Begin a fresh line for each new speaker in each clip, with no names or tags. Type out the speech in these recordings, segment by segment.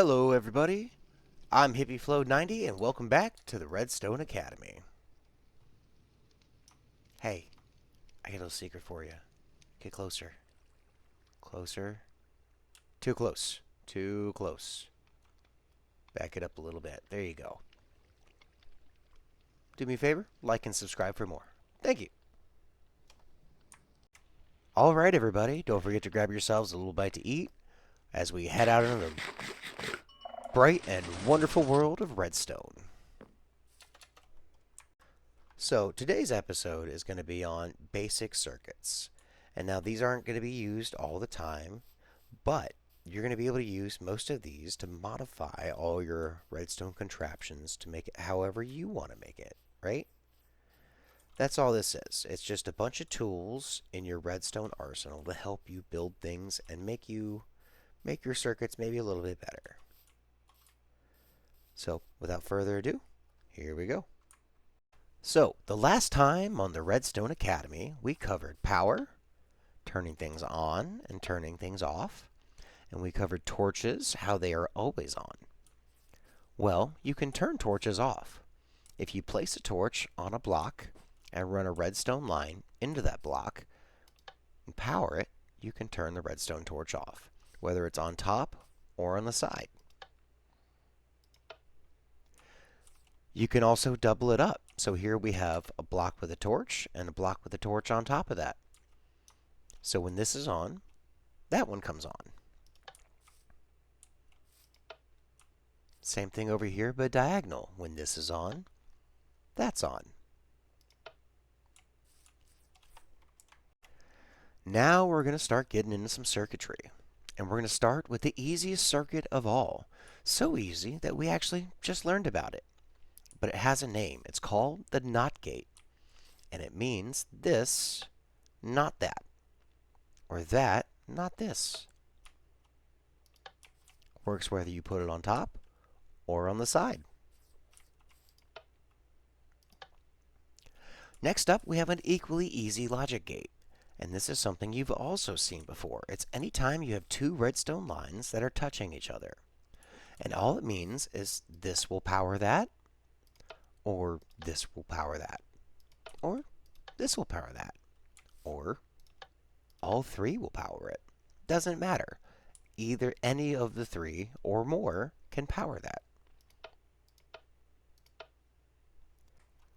Hello everybody, I'm HippieFlow90 and welcome back to the Redstone Academy. Hey, I got a little secret for you. Get closer. Closer. Too close. Too close. Back it up a little bit. There you go. Do me a favor, like and subscribe for more. Thank you. Alright everybody, don't forget to grab yourselves a little bite to eat as we head out into the bright and wonderful world of Redstone. So today's episode is going to be on basic circuits. And now these aren't going to be used all the time, but you're going to be able to use most of these to modify all your redstone contraptions to make it however you want to make it, right? That's all this is. It's just a bunch of tools in your redstone arsenal to help you build things and make your circuits maybe a little bit better. So, without further ado, here we go. So, the last time on the Redstone Academy, we covered power, turning things on and turning things off, and we covered torches, how they are always on. Well, you can turn torches off. If you place a torch on a block and run a redstone line into that block and power it, you can turn the redstone torch off, whether it's on top or on the side. You can also double it up. So here we have a block with a torch and a block with a torch on top of that. So when this is on, that one comes on. Same thing over here, but diagonal. When this is on, that's on. Now we're going to start getting into some circuitry. And we're going to start with the easiest circuit of all. So easy that we actually just learned about it. But it has a name. It's called the NOT gate. And it means this, not that. Or that, not this. Works whether you put it on top or on the side. Next up, we have an equally easy logic gate. And this is something you've also seen before. It's any time you have two redstone lines that are touching each other. And all it means is this will power that, or this will power that, or this will power that, or all three will power it. Doesn't matter. Either any of the three or more can power that.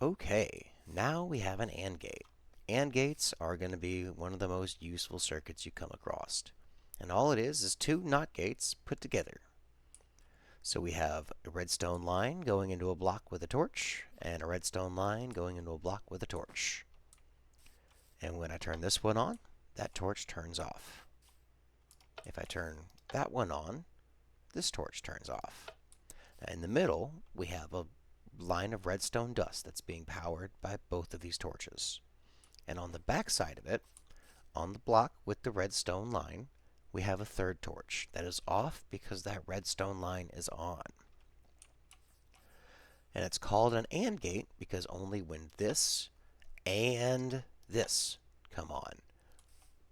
Okay, now we have an AND gate. AND gates are going to be one of the most useful circuits you come across. And all it is two NOT gates put together. So we have a redstone line going into a block with a torch, and a redstone line going into a block with a torch. And when I turn this one on, that torch turns off. If I turn that one on, this torch turns off. Now in the middle, we have a line of redstone dust that's being powered by both of these torches. And on the back side of it, on the block with the redstone line, we have a third torch that is off because that redstone line is on. And it's called an AND gate because only when this and this come on,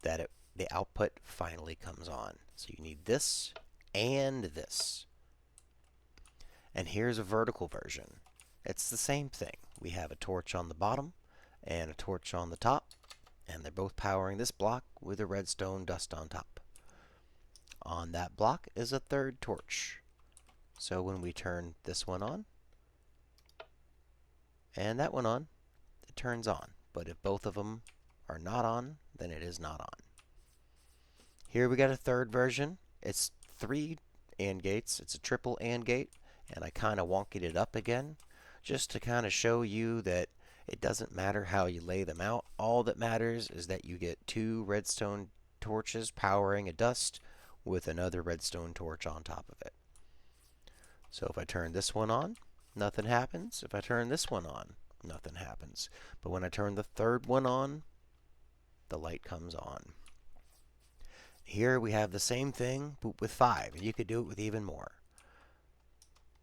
that the output finally comes on. So you need this and this. And here's a vertical version. It's the same thing. We have a torch on the bottom and a torch on the top, and they're both powering this block with a redstone dust on top. On that block is a third torch. So when we turn this one on and that one on, it turns on. But if both of them are not on, then it is not on. Here we got a third version. It's 3 AND gates. It's a triple AND gate, and I kind of wonkied it up again just to kind of show you that it doesn't matter how you lay them out. All that matters is that you get 2 redstone torches powering a dust with another redstone torch on top of it. So if I turn this one on, nothing happens. If I turn this one on, nothing happens. But when I turn the third one on, the light comes on. Here we have the same thing, but with 5, and you could do it with even more.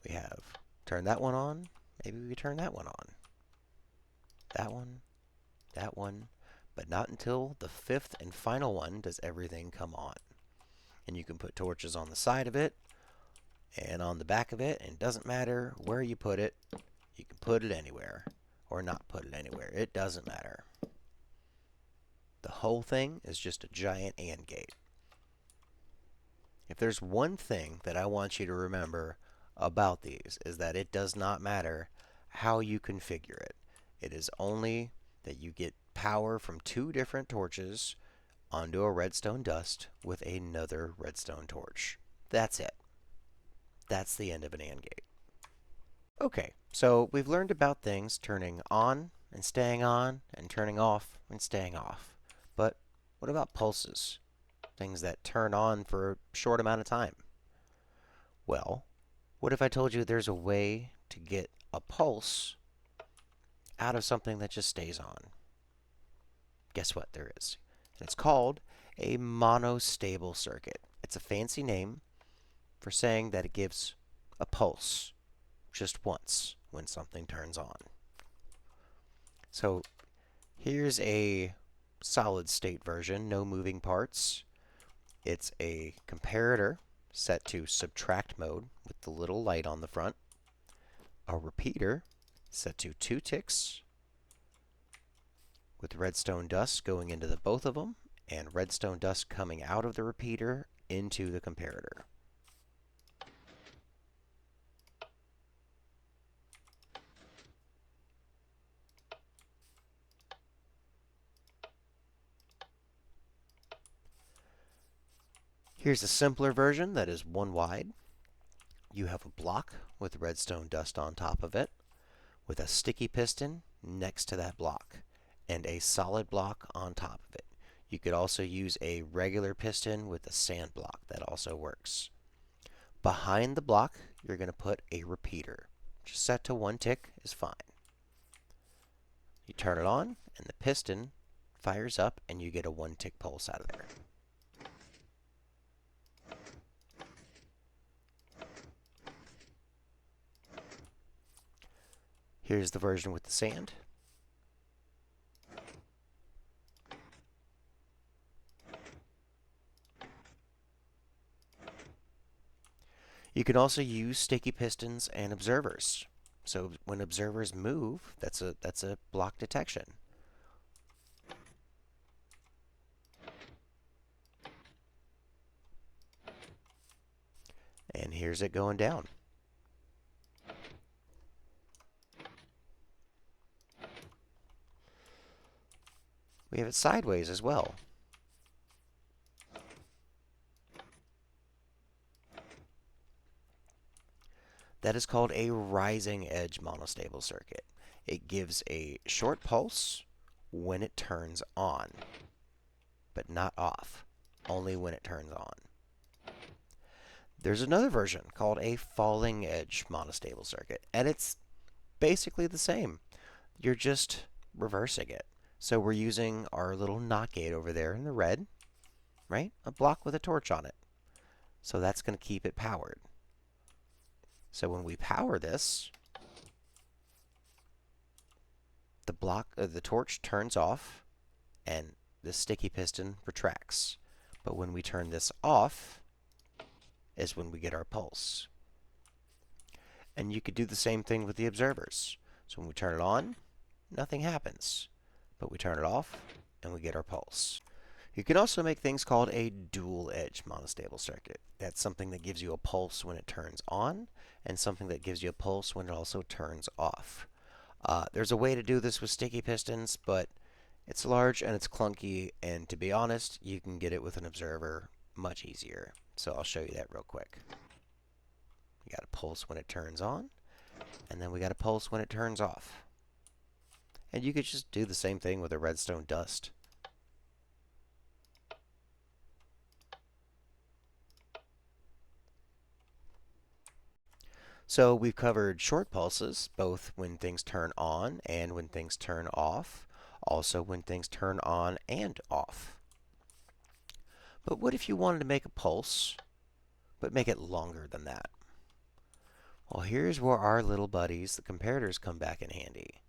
We have turn that one on, maybe we turn that one on. That one, but not until the 5th and final one does everything come on. And you can put torches on the side of it, And on the back of it, and it doesn't matter where you put it, you can put it anywhere or not put it anywhere. It doesn't matter. The whole thing is just a giant AND gate. If there's one thing that I want you to remember about these is that it does not matter how you configure it. It is only that you get power from two different torches onto a redstone dust with another redstone torch. That's it. That's the end of an AND gate. Okay, so we've learned about things turning on and turning off and staying off. But what about pulses? Things that turn on for a short amount of time. Well, what if I told you there's a way to get a pulse out of something that just stays on? Guess what there is? And it's called a monostable circuit. It's a fancy name for saying that it gives a pulse just once when something turns on. So here's a solid state version, no moving parts. It's a comparator set to subtract mode with the little light on the front. A repeater set to 2 ticks with redstone dust going into the both of them and redstone dust coming out of the repeater into the comparator. Here's a simpler version that is one wide. You have a block with redstone dust on top of it, with a sticky piston next to that block, and a solid block on top of it. You could also use a regular piston with a sand block. That also works. Behind the block, you're going to put a repeater. Just set to 1 tick is fine. You turn it on, and the piston fires up, and you get a 1 tick pulse out of there. Here's the version with the sand. You can also use sticky pistons and observers. So when observers move, that's a block detection. And here's it going down. We have it sideways as well. That is called a rising edge monostable circuit. It gives a short pulse when it turns on, but not off, only when it turns on. There's another version called a falling edge monostable circuit, and it's basically the same. You're just reversing it. So we're using our little NOT gate over there in the red, right? A block with a torch on it. So that's going to keep it powered. So when we power this, the torch turns off, and the sticky piston retracts. But when we turn this off, is when we get our pulse. And you could do the same thing with the observers. So when we turn it on, nothing happens. But we turn it off, and we get our pulse. You can also make things called a dual edge monostable circuit. That's something that gives you a pulse when it turns on, and something that gives you a pulse when it also turns off. There's a way to do this with sticky pistons, but it's large and it's clunky, and to be honest, you can get it with an observer much easier. So I'll show you that real quick. We got a pulse when it turns on, and then we got a pulse when it turns off. And you could just do the same thing with a redstone dust. So we've covered short pulses, both when things turn on and when things turn off. Also when things turn on and off. But what if you wanted to make a pulse, but make it longer than that? Well, here's where our little buddies, the comparators, come back in handy.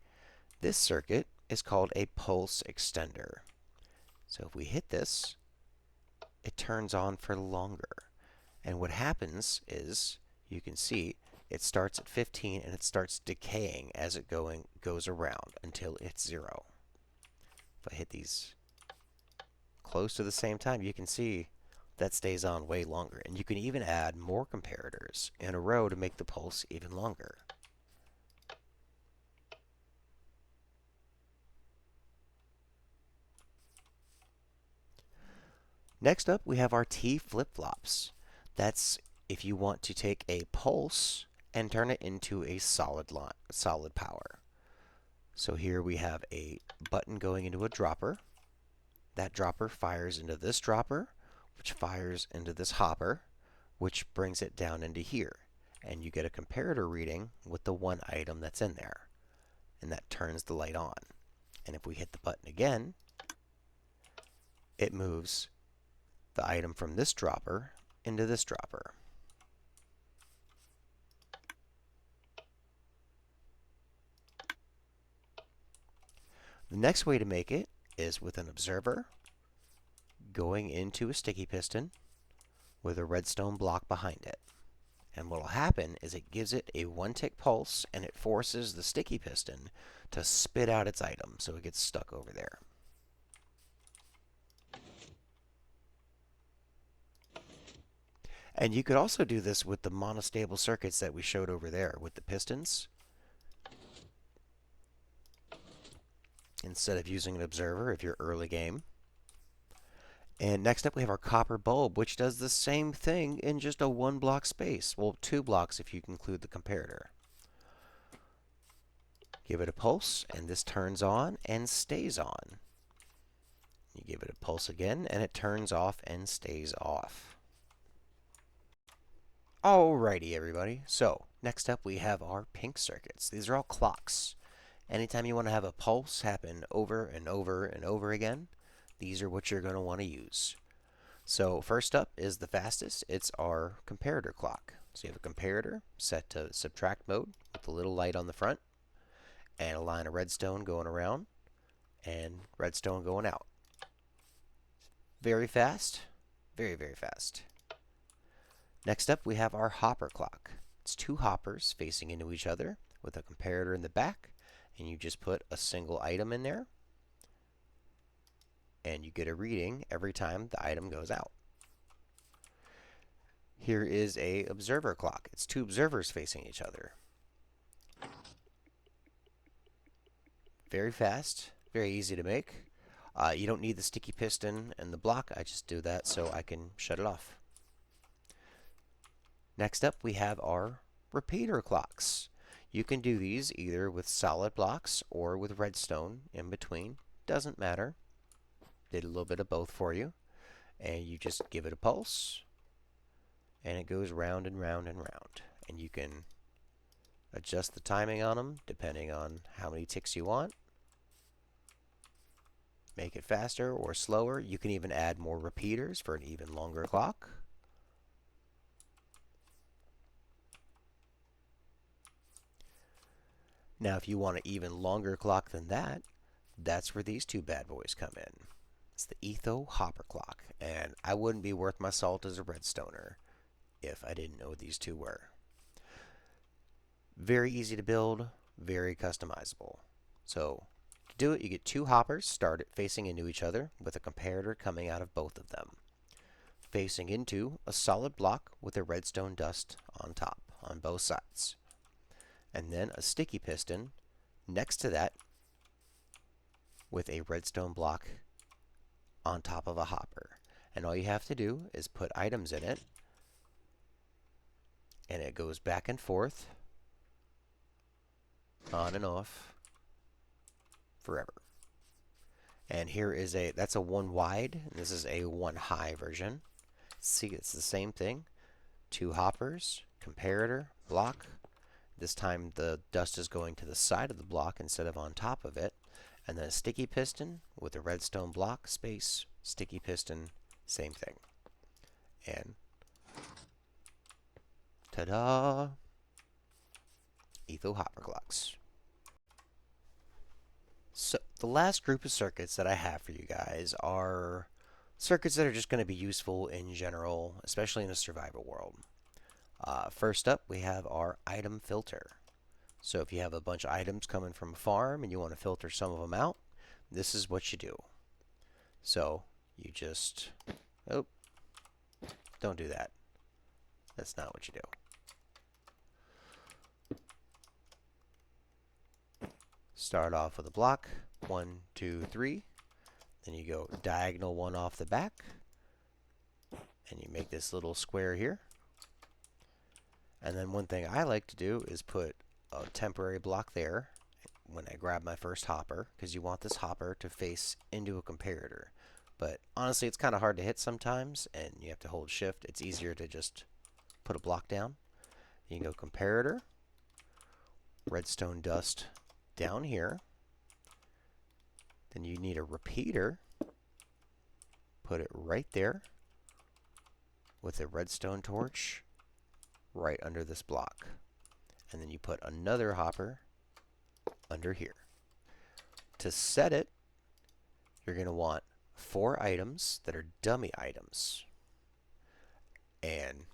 This circuit is called a pulse extender. So if we hit this, it turns on for longer. And what happens is you can see it starts at 15 and it starts decaying as it goes around until it's 0. If I hit these close to the same time, you can see that stays on way longer. And you can even add more comparators in a row to make the pulse even longer. Next up, we have our T flip-flops. That's if you want to take a pulse and turn it into a solid power. So here we have a button going into a dropper. That dropper fires into this dropper, which fires into this hopper, which brings it down into here. And you get a comparator reading with the one item that's in there. And that turns the light on. And if we hit the button again, it moves the item from this dropper into this dropper. The next way to make it is with an observer going into a sticky piston with a redstone block behind it. And what will happen is it gives it a 1-tick pulse and it forces the sticky piston to spit out its item so it gets stuck over there. And you could also do this with the monostable circuits that we showed over there with the pistons. Instead of using an observer if you're early game. And next up we have our copper bulb, which does the same thing in just a 1-block space. Well, 2 blocks if you include the comparator. Give it a pulse, and this turns on and stays on. You give it a pulse again, and it turns off and stays off. Alrighty, everybody. So, next up we have our pink circuits. These are all clocks. Anytime you want to have a pulse happen over and over and over again, these are what you're going to want to use. So first up is the fastest. It's our comparator clock. So you have a comparator set to subtract mode with the little light on the front and a line of redstone going around and redstone going out. Very fast. Very, very fast. Next up, we have our hopper clock. It's 2 hoppers facing into each other with a comparator in the back, and you just put a single item in there, and you get a reading every time the item goes out. Here is a observer clock. It's 2 observers facing each other. Very fast, very easy to make. You don't need the sticky piston and the block. I just do that so I can shut it off. Next up, we have our repeater clocks. You can do these either with solid blocks or with redstone in between. Doesn't matter. Did a little bit of both for you. And you just give it a pulse, and it goes round and round and round. And you can adjust the timing on them depending on how many ticks you want. Make it faster or slower. You can even add more repeaters for an even longer clock. Now, if you want an even longer clock than that, that's where these 2 bad boys come in. It's the Etho Hopper Clock, and I wouldn't be worth my salt as a redstoner if I didn't know what these 2 were. Very easy to build, very customizable. So, to do it, you get 2 hoppers started facing into each other with a comparator coming out of both of them, facing into a solid block with a redstone dust on top on both sides. And then a sticky piston next to that with a redstone block on top of a hopper. And all you have to do is put items in it, and it goes back and forth, on and off, forever. And here is that's a 1 wide, and this is a 1 high version. See, it's the same thing. 2 hoppers, comparator, block. This time the dust is going to the side of the block instead of on top of it. And then a sticky piston with a redstone block, space, sticky piston, same thing. And ta-da! Etho hopper clocks. So the last group of circuits that I have for you guys are circuits that are just going to be useful in general, especially in a survival world. First up, we have our item filter. So if you have a bunch of items coming from a farm and you want to filter some of them out, this is what you do. So you just, oh, don't do that. That's not what you do. Start off with a block, 1, 2, 3. Then you go diagonal one off the back, and you make this little square here. And then one thing I like to do is put a temporary block there when I grab my first hopper, because you want this hopper to face into a comparator. But honestly, it's kind of hard to hit sometimes, and you have to hold shift. It's easier to just put a block down. You can go comparator, redstone dust down here. Then you need a repeater. Put it right there with a redstone torch right under this block. And then you put another hopper under here. To set it, you're going to want 4 items that are dummy items. And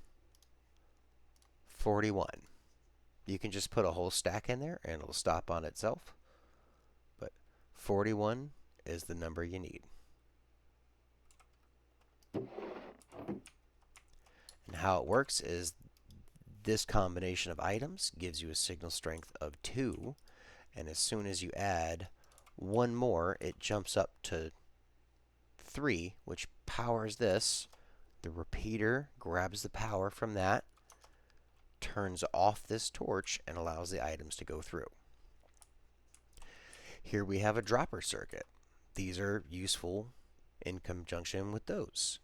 41. You can just put a whole stack in there and it'll stop on itself. But 41 is the number you need. And how it works is this combination of items gives you a signal strength of 2. And as soon as you add one more, it jumps up to 3, which powers this. The repeater grabs the power from that, turns off this torch, and allows the items to go through. Here we have a dropper circuit. These are useful in conjunction with those.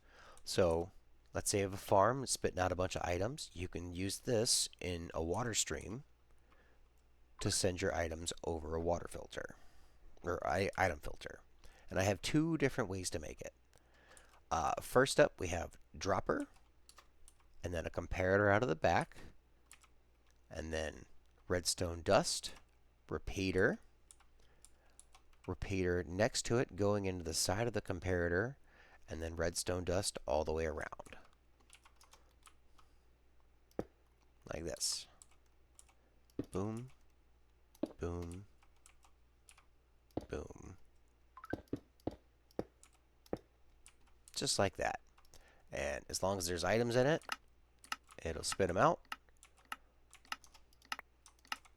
So let's say you have a farm spitting out a bunch of items. You can use this in a water stream to send your items over a water filter, or item filter. And I have 2 different ways to make it. First up, we have dropper, and then a comparator out of the back, and then redstone dust, repeater next to it going into the side of the comparator, and then redstone dust all the way around. Like this. Boom, boom, boom. Just like that. And as long as there's items in it, it'll spit them out.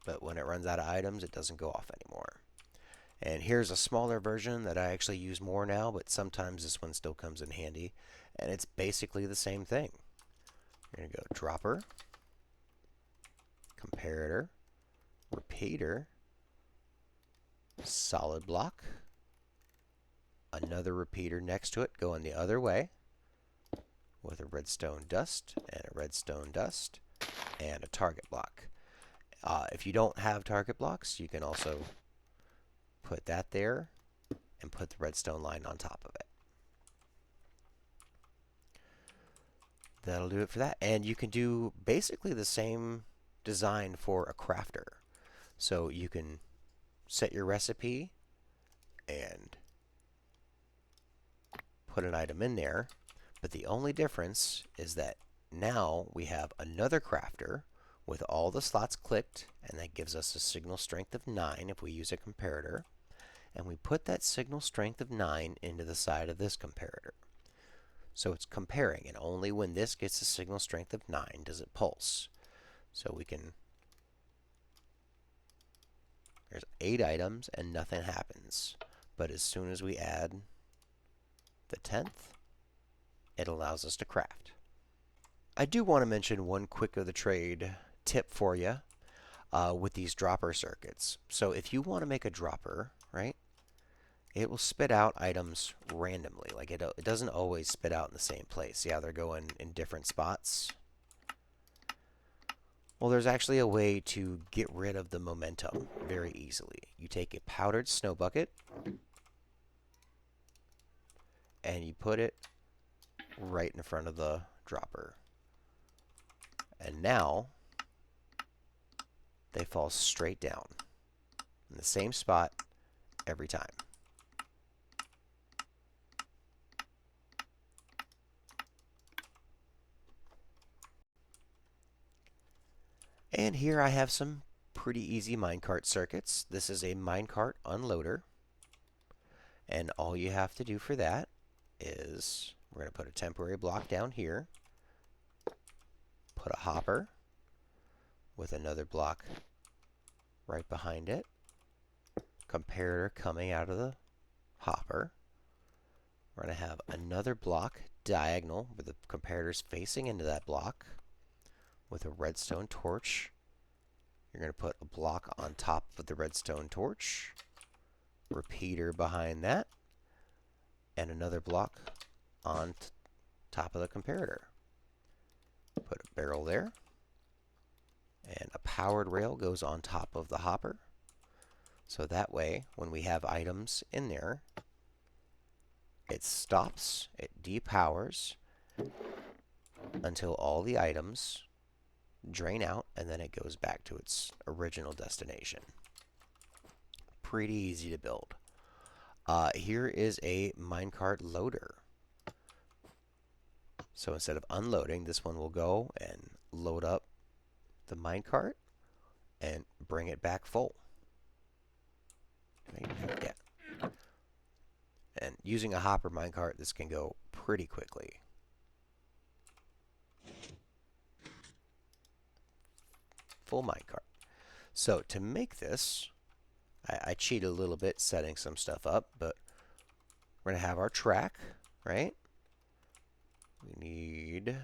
But when it runs out of items, it doesn't go off anymore. And here's a smaller version that I actually use more now, but sometimes this one still comes in handy. And it's basically the same thing. You're going to go dropper, comparator, repeater, solid block, another repeater next to it going the other way with a redstone dust and a redstone dust and a target block. If you don't have target blocks, you can also put that there and put the redstone line on top of it. That'll do it for that. And you can do basically the same design for a crafter. So you can set your recipe and put an item in there, but the only difference is that now we have another crafter with all the slots clicked, and that gives us a signal strength of 9 if we use a comparator, and we put that signal strength of 9 into the side of this comparator. So it's comparing, and only when this gets a signal strength of 9 does it pulse. So we can, there's 8 items and nothing happens, but as soon as we add the 10th, it allows us to craft. I do want to mention one quick of the trade tip for you with these dropper circuits. So if you want to make a dropper, right, it will spit out items randomly. Like it doesn't always spit out in the same place. Yeah, they're going in different spots. Well, there's actually a way to get rid of the momentum very easily. You take a powdered snow bucket and you put it right in front of the dropper. And now they fall straight down in the same spot every time. And here I have some pretty easy minecart circuits. This is a minecart unloader. And all you have to do for that is we're going to put a temporary block down here, put a hopper with another block right behind it, comparator coming out of the hopper. We're going to have another block diagonal where the comparator is facing into that block with a redstone torch. You're going to put a block on top of the redstone torch, repeater behind that, and another block on top of the comparator. Put a barrel there, and a powered rail goes on top of the hopper. So that way, when we have items in there, it stops, it depowers until all the items drain out, and then it goes back to its original destination. Pretty easy to build. Here is a minecart loader. So instead of unloading, this one will go and load up the minecart and bring it back full. Yeah. And using a hopper minecart, this can go pretty quickly. Full minecart. So to make this, I cheated a little bit setting some stuff up, but we're going to have our track, right? We need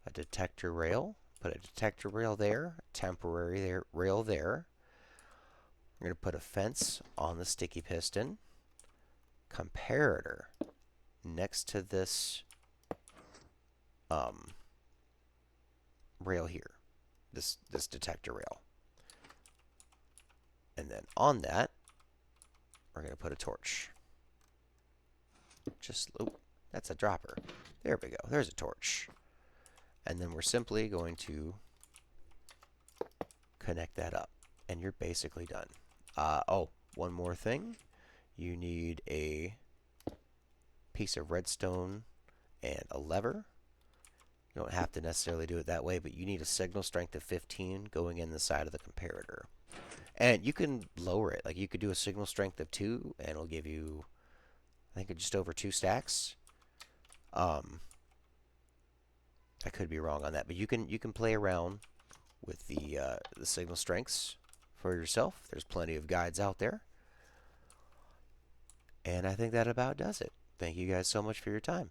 a detector rail. Put a detector rail there, a temporary rail there. We're going to put a fence on the sticky piston. Comparator next to this rail here, this detector rail. And then on that, we're going to put a torch. That's a dropper. There we go. There's a torch. And then we're simply going to connect that up. And you're basically done. Oh, one more thing. You need a piece of redstone and a lever. You don't have to necessarily do it that way, but you need a signal strength of 15 going in the side of the comparator. And you can lower it. Like you could do a signal strength of 2, and it'll give you, I think, just over 2 stacks. I could be wrong on that, but you can play around with the signal strengths for yourself. There's plenty of guides out there. And I think that about does it. Thank you guys so much for your time.